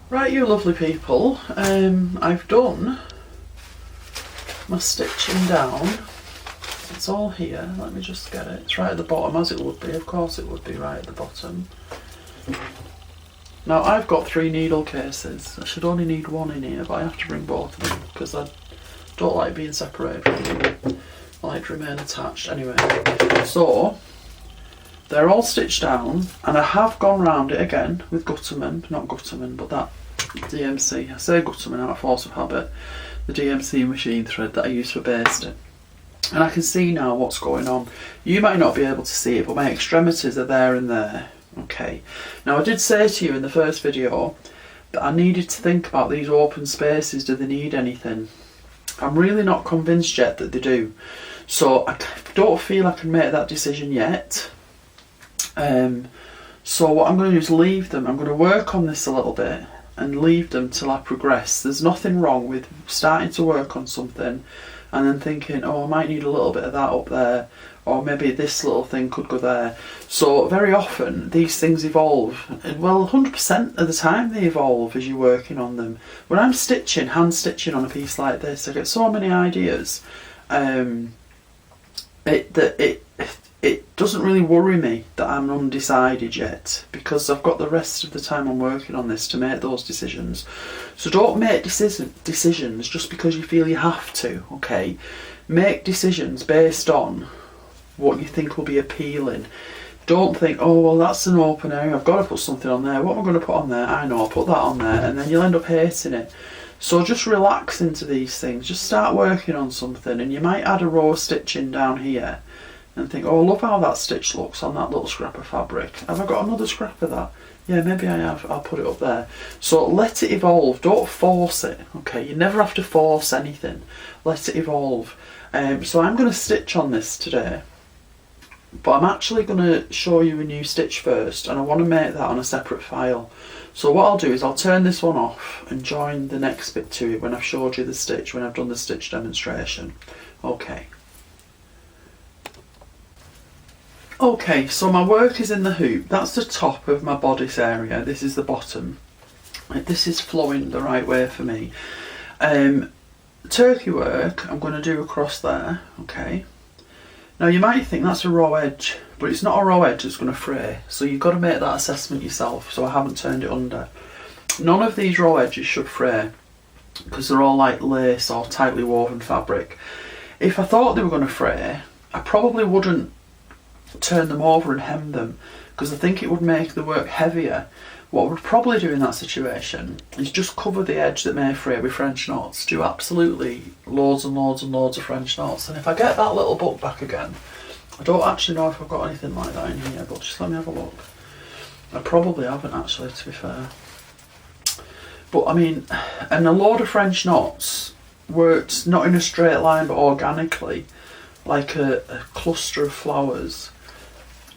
Right, you lovely people, I've done my stitching down. It's all here. Let me just get it. It's right at the bottom, as it would be. Of course it would be right at the bottom. Now, I've got 3 needle cases. I should only need 1 in here, but I have to bring both of them because I don't like being separated from them. I like to remain attached. Anyway, so they're all stitched down, and I have gone round it again with Gutterman, not Gutterman, but that DMC. I say Gutterman out of force of habit, the DMC machine thread that I use for basting. And I can see now what's going on. You might not be able to see it, but my extremities are there and there. Okay. Now, I did say to you in the first video that I needed to think about these open spaces. Do they need anything? I'm really not convinced yet that they do. So I don't feel I can make that decision yet. So what I'm going to do is leave them. I'm going to work on this a little bit and leave them till I progress. There's nothing wrong with starting to work on something and then thinking, oh, I might need a little bit of that up there, or maybe this little thing could go there. So very often these things evolve. Well, 100% of the time they evolve as you're working on them. When I'm stitching, hand stitching on a piece like this, I get so many ideas. It doesn't really worry me that I'm undecided yet, because I've got the rest of the time I'm working on this to make those decisions. So don't make decisions just because you feel you have to, okay? Make decisions based on what you think will be appealing. Don't think, oh, well, that's an open area, I've got to put something on there. What am I going to put on there? I know, I'll put that on there, and then you'll end up hating it. So just relax into these things. Just start working on something, and you might add a row of stitching down here and think, oh, love how that stitch looks on that little scrap of fabric. Have I got another scrap of that? Yeah, maybe I have. I'll put it up there. So let it evolve. Don't force it, okay? You never have to force anything. Let it evolve. So I'm going to stitch on this today, but I'm actually going to show you a new stitch first, and I want to make that on a separate file. So what I'll do is I'll turn this one off and join the next bit to it when I've showed you the stitch, when I've done the stitch demonstration. Okay. Okay, so my work is in the hoop. That's the top of my bodice area. This is the bottom. This is flowing the right way for me. Turkey work I'm going to do across there, okay. Now you might think that's a raw edge, but it's not a raw edge that's going to fray, so you've got to make that assessment yourself. So I haven't turned it under. None of these raw edges should fray because they're all like lace or tightly woven fabric. If I thought they were going to fray, I probably wouldn't turn them over and hem them, because I think it would make the work heavier. What we'd probably do in that situation is just cover the edge that may fray with French knots. Do absolutely loads and loads and loads of French knots. And if I get that little book back again, I don't actually know if I've got anything like that in here, but just let me have a look. I probably haven't actually, to be fair. But I mean, and a load of French knots works not in a straight line but organically, like a cluster of flowers.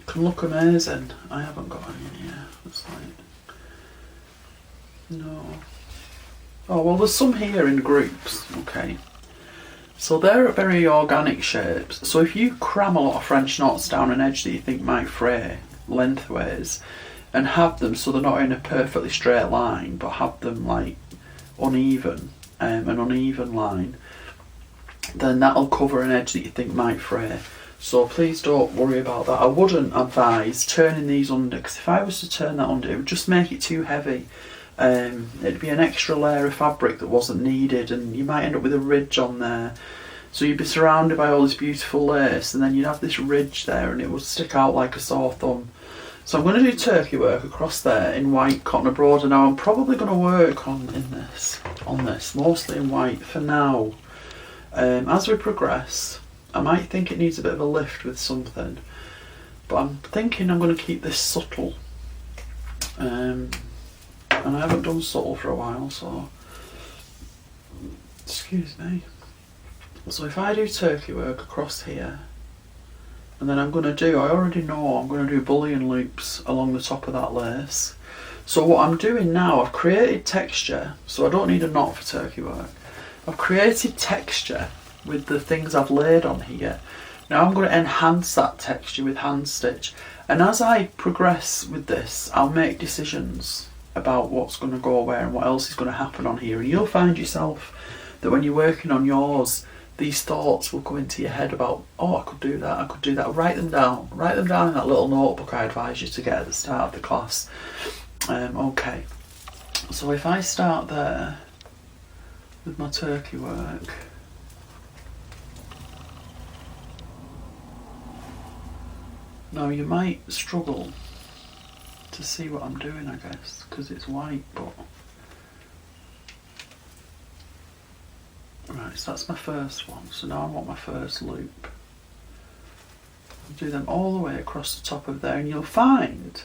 Can look amazing. I haven't got any in here. It's like, no. Oh, well, there's some here in groups, okay. So they're very organic shapes. So if you cram a lot of French knots down an edge that you think might fray lengthways, and have them so they're not in a perfectly straight line, but have them like uneven, an uneven line, then that'll cover an edge that you think might fray. So please don't worry about that. I wouldn't advise turning these under, because if I was to turn that under, it would just make it too heavy. It'd be an extra layer of fabric that wasn't needed, and you might end up with a ridge on there. So you'd be surrounded by all this beautiful lace, and then you'd have this ridge there, and it would stick out like a sore thumb. So I'm going to do turkey work across there in white cotton abroad, and now I'm probably going to work on this, mostly in white for now. As we progress, I might think it needs a bit of a lift with something, but I'm thinking I'm going to keep this subtle. And I haven't done subtle for a while, so excuse me. So if I do turkey work across here, and then I already know I'm going to do bullion loops along the top of that lace. So what I'm doing now, I've created texture, so I don't need a knot for turkey work. I've created texture with the things I've laid on here. Now I'm going to enhance that texture with hand stitch, and as I progress with this, I'll make decisions about what's going to go where and what else is going to happen on here, and you'll find yourself that when you're working on yours, these thoughts will go into your head about, oh, I could do that, I could do that. Write them down in that little notebook I advise you to get at the start of the class. Okay, so if I start there with my turkey work, now you might struggle to see what I'm doing, I guess, because it's white, but right, so that's my first one. So now I want my first loop. I'll do them all the way across the top of there, and you'll find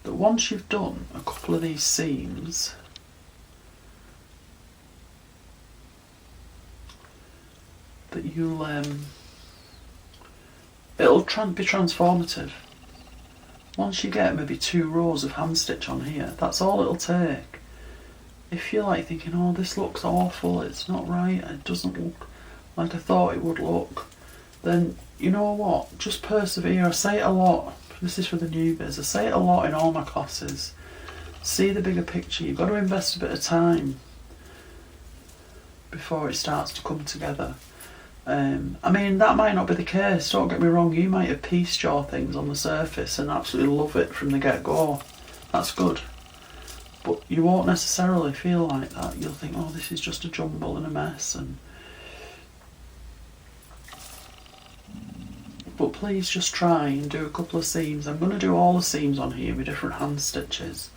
that once you've done a couple of these seams, that you'll it'll be transformative. Once you get maybe 2 rows of hand stitch on here, that's all it'll take. If you're like thinking, oh, this looks awful, it's not right, it doesn't look like I thought it would look, then you know what, just persevere. I say it a lot, this is for the newbies, I say it a lot in all my classes. See the bigger picture, you've got to invest a bit of time before it starts to come together. I mean, that might not be the case, don't get me wrong, you might have pieced your things on the surface and absolutely love it from the get-go. That's good. But you won't necessarily feel like that. You'll think, oh, this is just a jumble and a mess. But please just try and do a couple of seams. I'm going to do all the seams on here with different hand stitches.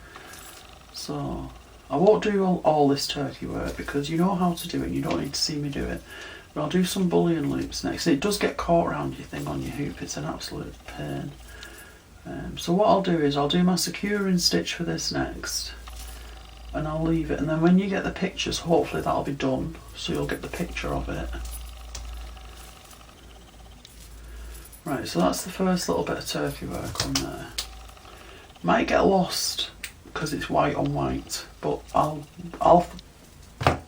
So I won't do all this turkey work because you know how to do it and you don't need to see me do it. But I'll do some bullion loops next. It does get caught around your thing on your hoop. It's an absolute pain. So what I'll do is I'll do my securing stitch for this next. And I'll leave it. And then when you get the pictures, hopefully that'll be done. So you'll get the picture of it. Right, so that's the first little bit of turkey work on there. Might get lost because it's white on white. But I'll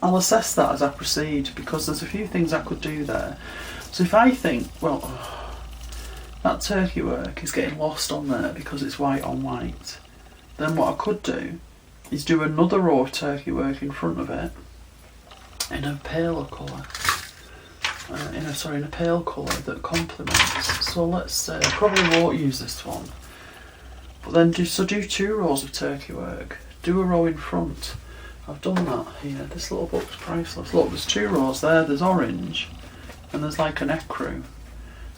assess that as I proceed, because there's a few things I could do there. So if I think, well, that turkey work is getting lost on there because it's white on white, then what I could do is do another row of turkey work in front of it in a paler colour. In a pale colour that complements. So let's say, I probably won't use this one, but then do 2 rows of turkey work. Do a row in front. I've done that here. This little book's priceless. Look, there's 2 rows there. There's orange, and there's like an ecru,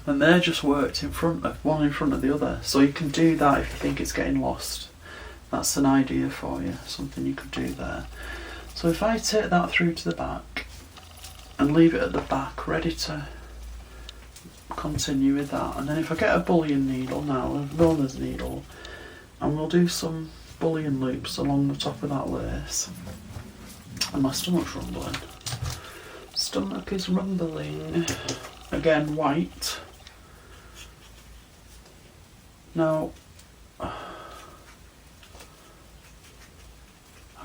and they're just worked in front of one in front of the other. So you can do that if you think it's getting lost. That's an idea for you. Something you could do there. So if I take that through to the back and leave it at the back, ready to continue with that, and then if I get a bullion needle now, a milliner's needle, and we'll do some bullion loops along the top of that lace. And my stomach's rumbling. Stomach is rumbling. Again, white. Now, I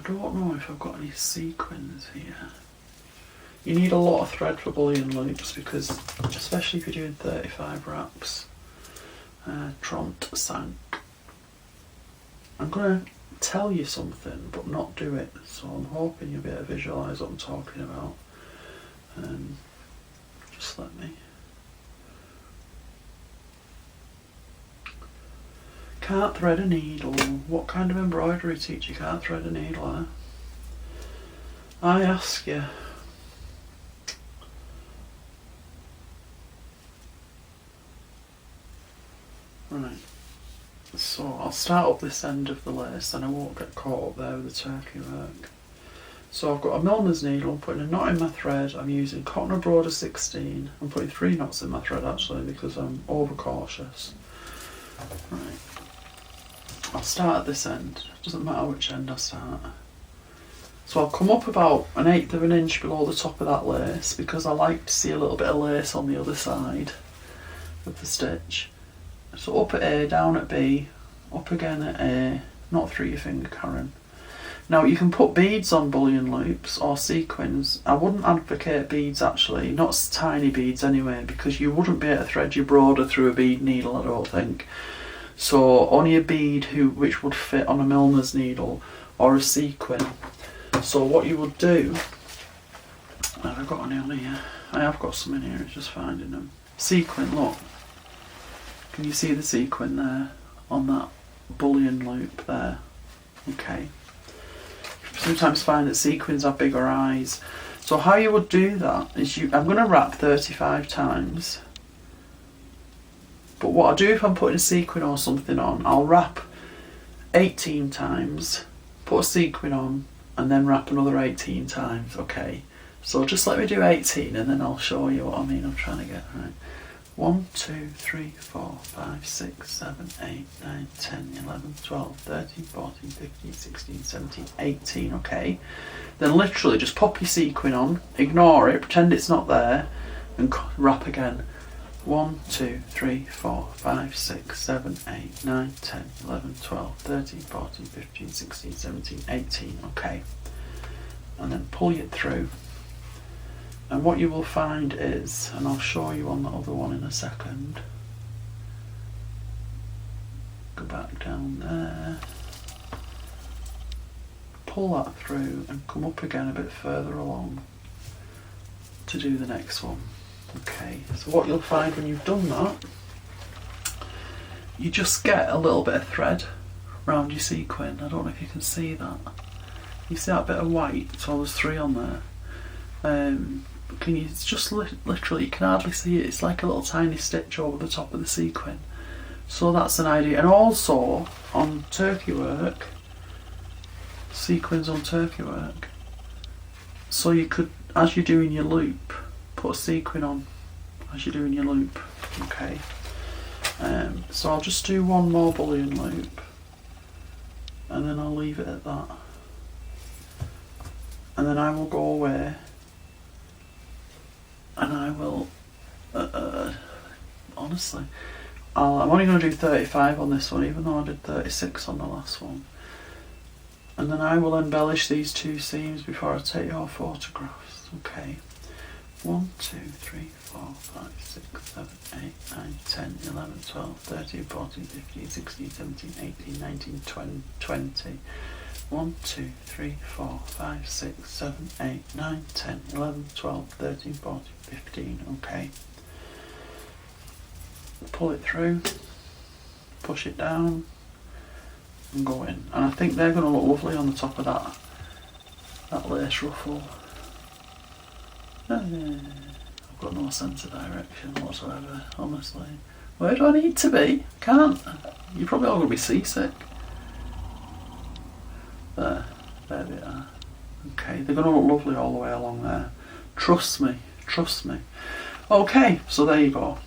don't know if I've got any sequins here. You need a lot of thread for bullion loops because, especially if you're doing 35 wraps, tront sank. I'm going to tell you something but not do it, so I'm hoping you'll be able to visualise what I'm talking about. Just let me. Can't thread a needle. What kind of embroidery teacher can't thread a needle, eh? I ask you. Right, so I'll start up this end of the lace and I won't get caught up there with the turkey work. So I've got a milliner's needle, I'm putting a knot in my thread, I'm using cotton embroidery 16, I'm putting 3 knots in my thread actually because I'm over cautious. Right, I'll start at this end, doesn't matter which end I start. So I'll come up about 1/8 of an inch below the top of that lace because I like to see a little bit of lace on the other side of the stitch. So up at A, down at B, up again at A, not through your finger, Karen. Now you can put beads on bullion loops or sequins. I wouldn't advocate beads actually, not tiny beads anyway, because you wouldn't be able to thread your broader through a bead needle, I don't think. So only a bead which would fit on a milliner's needle or a sequin. So what you would do, have I got any on here? I have got some in here, it's just finding them. Sequin, look. Can you see the sequin there on that bullion loop there? Okay. Sometimes find that sequins have bigger eyes. So how you would do that is I'm going to wrap 35 times. But what I do if I'm putting a sequin or something on, I'll wrap 18 times, put a sequin on, and then wrap another 18 times, okay? So just let me do 18 and then I'll show you what I mean. I'm trying to get right. 1, 2, 3, 4, 5, 6, 7, 8, 9, 10, 11, 12, 13, 14, 15, 16, 17, 18, okay? Then literally just pop your sequin on, ignore it, pretend it's not there, and wrap again. 1, 2, 3, 4, 5, 6, 7, 8, 9, 10, 11, 12, 13, 14, 15, 16, 17, 18, okay? And then pull it through. And what you will find is, and I'll show you on the other one in a second, go back down there, pull that through and come up again a bit further along to do the next one. Okay, so what you'll find when you've done that, you just get a little bit of thread around your sequin. I don't know if you can see that. You see that bit of white? So there's 3 on there. It's just literally, you can hardly see it. It's like a little tiny stitch over the top of the sequin. So that's an idea. And also on turkey work, sequins on turkey work. So you could, as you're doing your loop, put a sequin on as you're doing your loop. Okay. So I'll just do one more bullion loop, and then I'll leave it at that. And then I will go away. And I will, honestly, I'm only going to do 35 on this one, even though I did 36 on the last one. And then I will embellish these 2 seams before I take your photographs. Okay. 1, 2, 3, 4, 5, 6, 7, 8, 9, 10, 11, 12, 13, 14, 15, 16, 17, 18, 19, 20. 1, 2, 3, 4, 5, 6, 7, 8, 9, 10, 11, 12, 13, 14, 15, okay. Pull it through, push it down, and go in. And I think they're going to look lovely on the top of that lace ruffle. I've got no sense of direction whatsoever, honestly. Where do I need to be? Can't. You're probably all going to be seasick. There they are. Okay, they're going to look lovely all the way along there. Trust me, trust me. Okay, so there you go.